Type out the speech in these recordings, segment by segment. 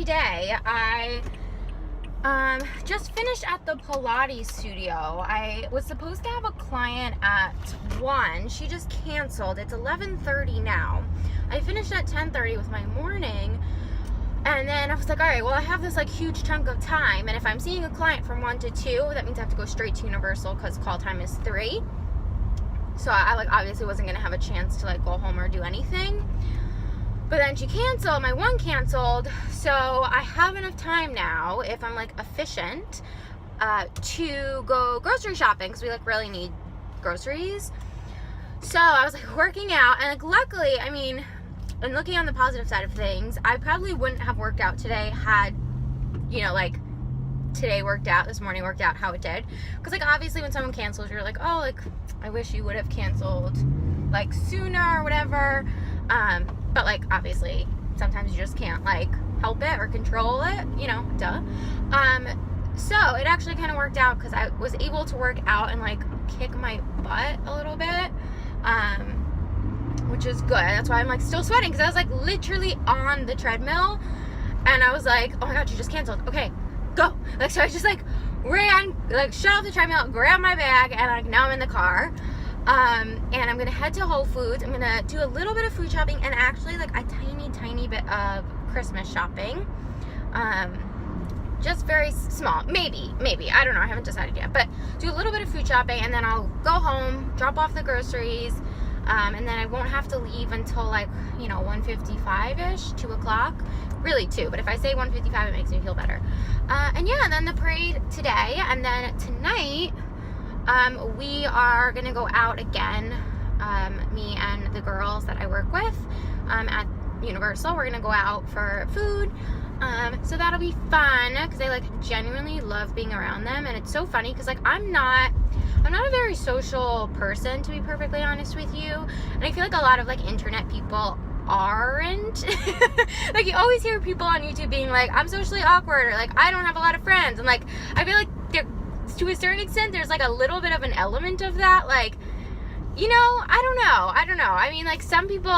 day. I just finished at the Pilates studio. I was supposed to have a client at 1. She just canceled. It's 11:30 now. I finished at 10:30 with my morning, and then I was like, all right, well, I have this like huge chunk of time, and if I'm seeing a client from 1 to 2, that means I have to go straight to Universal because call time is 3. So I like obviously wasn't gonna have a chance to like go home or do anything. But then she canceled, my one canceled, so I have enough time now, if I'm like efficient, to go grocery shopping, because we like really need groceries. So I was like working out, and like luckily, I mean, and looking on the positive side of things, I probably wouldn't have worked out today had, you know, like today worked out, this morning worked out how it did. Because like obviously when someone cancels, you're like, oh, like I wish you would have canceled like sooner or whatever. But like obviously sometimes you just can't like help it or control it, you know, duh. So it actually kind of worked out because I was able to work out and like kick my butt a little bit, which is good. That's why I'm like still sweating, because I was like literally on the treadmill and I was like, oh my god, you just canceled, okay, go. Like, so I just like ran, like shut off the treadmill, grabbed my bag, and like now I'm in the car. And I'm gonna head to Whole Foods. I'm gonna do a little bit of food shopping and actually like a tiny bit of Christmas shopping. Just very small, maybe, I don't know, I haven't decided yet, but do a little bit of food shopping, and then I'll go home, drop off the groceries, and then I won't have to leave until like, you know, 1:55-ish, 2 o'clock, really 2, but if I say 1:55, it makes me feel better. And yeah, and then the parade today, and then tonight, we are gonna go out again, me and the girls that I work with, at Universal. We're gonna go out for food, so that'll be fun, because I like genuinely love being around them. And it's so funny because like I'm not a very social person, to be perfectly honest with you, and I feel like a lot of like internet people aren't. Like you always hear people on YouTube being like, I'm socially awkward, or like I don't have a lot of friends, and like I feel like to a certain extent there's like a little bit of an element of that, like, you know, I don't know. I mean, like some people,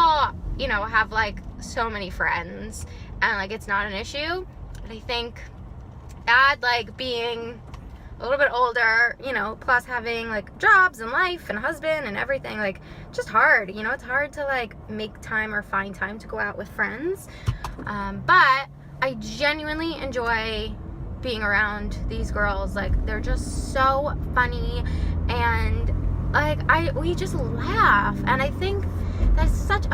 you know, have like so many friends and like it's not an issue, but I think add like being a little bit older, you know, plus having like jobs and life and husband and everything, like just hard, you know, it's hard to like make time or find time to go out with friends. But I genuinely enjoy being around these girls. Like they're just so funny, and like we just laugh, and I think that's such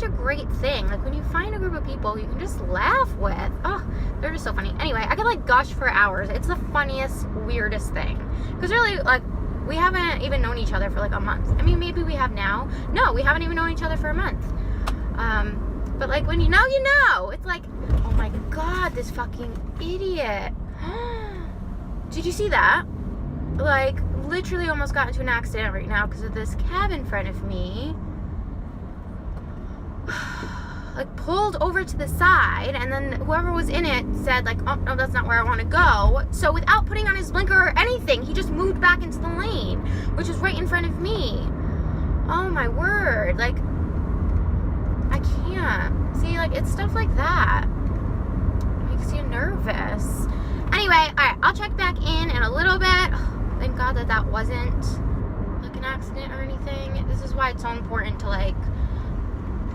a great thing, like when you find a group of people you can just laugh with. Oh, they're just so funny. Anyway, I could like gush for hours. It's the funniest, weirdest thing, because really like we haven't even known each other for like a month. I mean, maybe we have now. No, we haven't even known each other for a month. But like when you know, it's like, oh my god, this fucking idiot. Did you see that? Like literally almost got into an accident right now because of this cab in front of me. Like pulled over to the side, and then whoever was in it said like, oh no, that's not where I want to go. So without putting on his blinker or anything, he just moved back into the lane, which was right in front of me. Oh my word, like I can't. See, like it's stuff like that makes you nervous. Anyway, alright, I'll check back in a little bit. Oh, thank God that wasn't like an accident or anything. This is why it's so important to like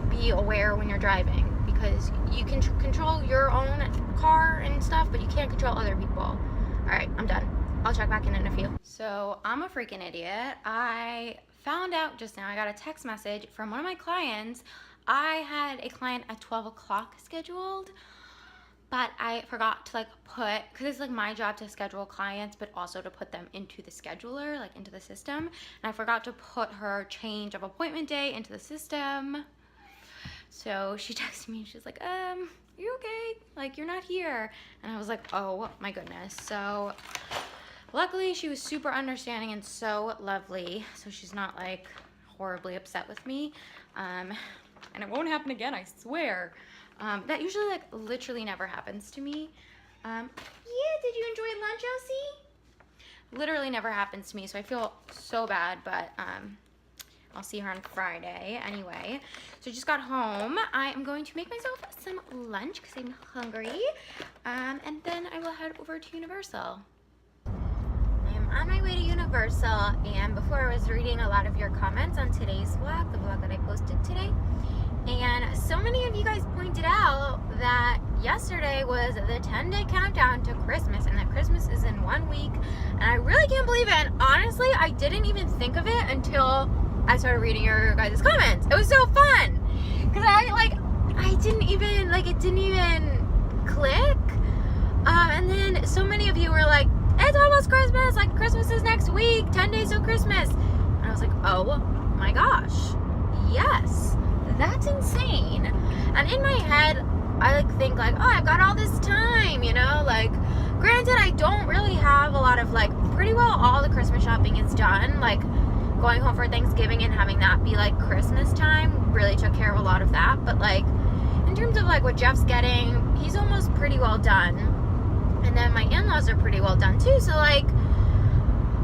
be aware when you're driving, because you can control your own car and stuff, but you can't control other people. Alright, I'm done. I'll check back in a few. So I'm a freaking idiot. I found out just now, I got a text message from one of my clients. I had a client at 12 o'clock scheduled, but I forgot to like put, because it's like my job to schedule clients, but also to put them into the scheduler, like into the system, and I forgot to put her change of appointment day into the system. So she texted me and she's like, you okay? Like, you're not here. And I was like, oh my goodness. So luckily she was super understanding and so lovely, so she's not like horribly upset with me. And it won't happen again, I swear. That usually like literally never happens to me. Yeah, did you enjoy lunch, Elsie? Literally never happens to me, so I feel so bad, but I'll see her on Friday anyway. So I just got home. I am going to make myself some lunch because I'm hungry. And then I will head over to Universal. I'm on my way to Universal, and before I was reading a lot of your comments on today's vlog, the vlog that I posted today. And so many of you guys pointed out that yesterday was the 10-day countdown to Christmas and that Christmas is in 1 week. And I really can't believe it. And honestly, I didn't even think of it until I started reading your guys' comments. It was so fun. Because I didn't even, it didn't even click. And then so many of you were like, it's almost Christmas. Like, Christmas is next week. 10 days till Christmas. And I was like, oh my gosh. Yes. That's insane. And in my head, I think oh, I've got all this time, you know, granted, I don't really have a lot of pretty well all the Christmas shopping is done. Going home for Thanksgiving and having that be Christmas time really took care of a lot of that. But in terms of what Jeff's getting, he's almost pretty well done. And then my in-laws are pretty well done too. So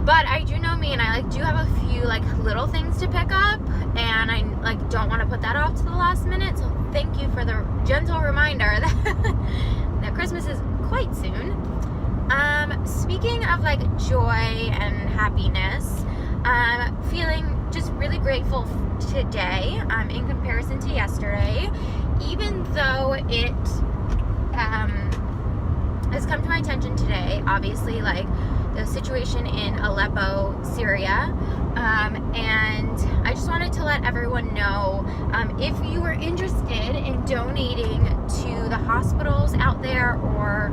but I do know me, and I do have a few little things to pick up, and I don't want to put that off to the last minute. So thank you for the gentle reminder that that Christmas is quite soon. Speaking of joy and happiness, feeling just really grateful today. In comparison to yesterday, even though it has come to my attention today, obviously the situation in Aleppo, Syria, and I just wanted to let everyone know, if you are interested in donating to the hospitals out there, or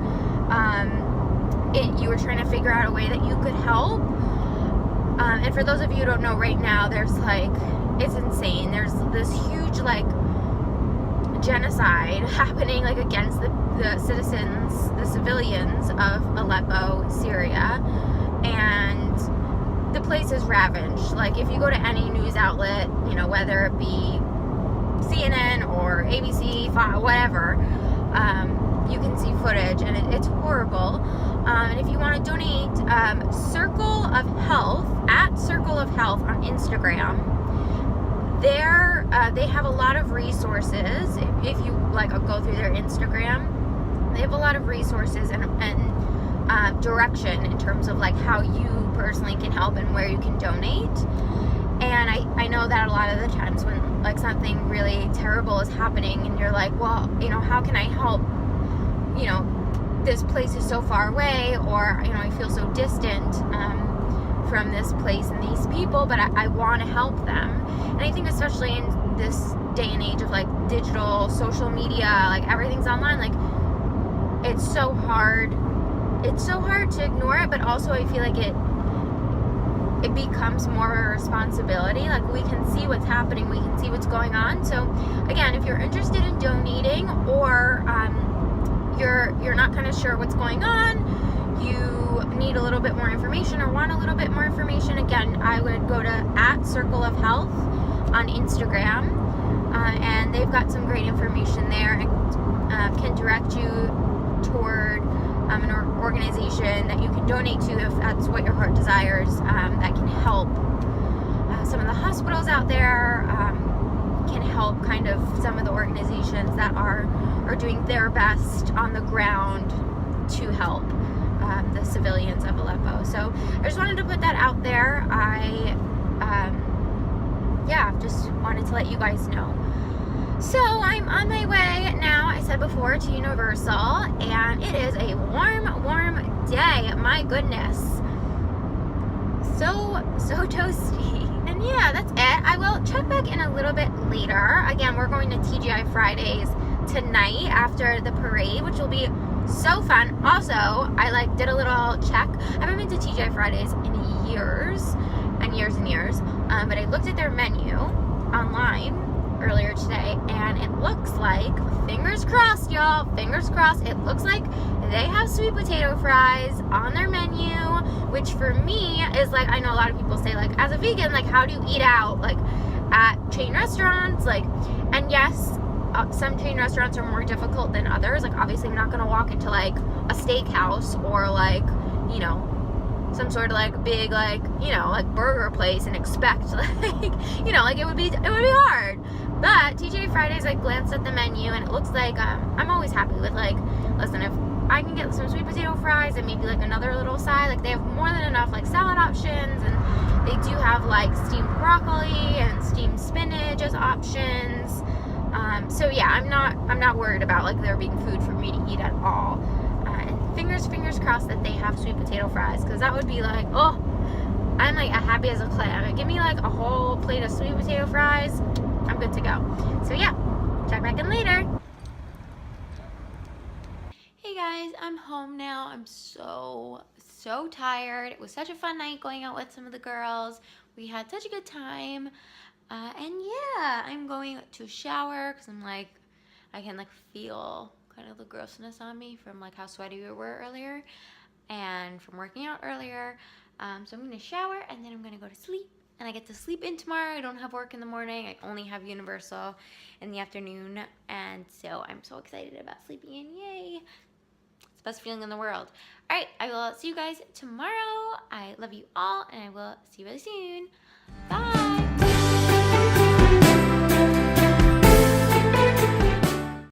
you were trying to figure out a way that you could help, and for those of you who don't know, right now there's it's insane, there's this huge genocide happening against the citizens, the civilians of Aleppo, Syria, and the place is ravaged. If you go to any news outlet, you know, whether it be CNN or ABC, whatever, you can see footage, and it's horrible. And if you want to donate, Circle of Health, at Circle of Health on Instagram, they have a lot of resources. If you go through their Instagram, they have a lot of resources and direction in terms of how you personally can help and where you can donate. And I know that a lot of the times when something really terrible is happening, and you're well, you know, how can I help? You know, this place is so far away, or you know, I feel so distant from this place and these people, but I want to help them. And I think especially in this day and age of digital, social media, everything's online, it's so hard to ignore it, but also I feel it becomes more of a responsibility. We can see what's happening, we can see what's going on. So again, if you're interested in donating, or you're not kind of sure what's going on, you need a little bit more information or want a little bit more information, again, I would go to at Circle of Health on Instagram, and they've got some great information there, and can direct you toward an organization that you can donate to if that's what your heart desires, that can help some of the hospitals out there, can help kind of some of the organizations that are doing their best on the ground to help the civilians of Aleppo. So I just wanted to put that out there. Just wanted to let you guys know. So I'm on my way now, I said before, to Universal, and it is a warm, warm day. My goodness. So toasty. And yeah, that's it. I will check back in a little bit later. Again, we're going to TGI Fridays tonight after the parade, which will be so fun. Also, I did a little check. I haven't been to TGI Fridays in years and years and years, but I looked at their menu online earlier today, and it looks like, fingers crossed y'all, fingers crossed, it looks like they have sweet potato fries on their menu, which for me is I know a lot of people say as a vegan, how do you eat out at chain restaurants, and yes, some chain restaurants are more difficult than others. Obviously I'm not gonna walk into a steakhouse or you know, some sort of like big, like, you know, like burger place and expect like, you know, like it would be hard. But TGI Fridays, I glanced at the menu and it looks like I'm always happy with, like, listen, if I can get some sweet potato fries and maybe like another little side, like they have more than enough like salad options, and they do have like steamed broccoli and steamed spinach as options. So yeah, I'm not worried about like there being food for me to eat at all. And fingers crossed that they have sweet potato fries, because that would be like, oh, I'm like happy as a clam. Give me like a whole plate of sweet potato fries, I'm good to go. So yeah, check back in later. Hey guys, I'm home now. I'm so tired. It was such a fun night going out with some of the girls. We had such a good time. And yeah, I'm going to shower because I'm like, I can like feel kind of the grossness on me from like how sweaty we were earlier and from working out earlier. So I'm gonna shower and then I'm gonna go to sleep. And I get to sleep in tomorrow. I don't have work in the morning. I only have Universal in the afternoon. And so I'm so excited about sleeping in. Yay. It's the best feeling in the world. All right, I will see you guys tomorrow. I love you all, and I will see you really soon.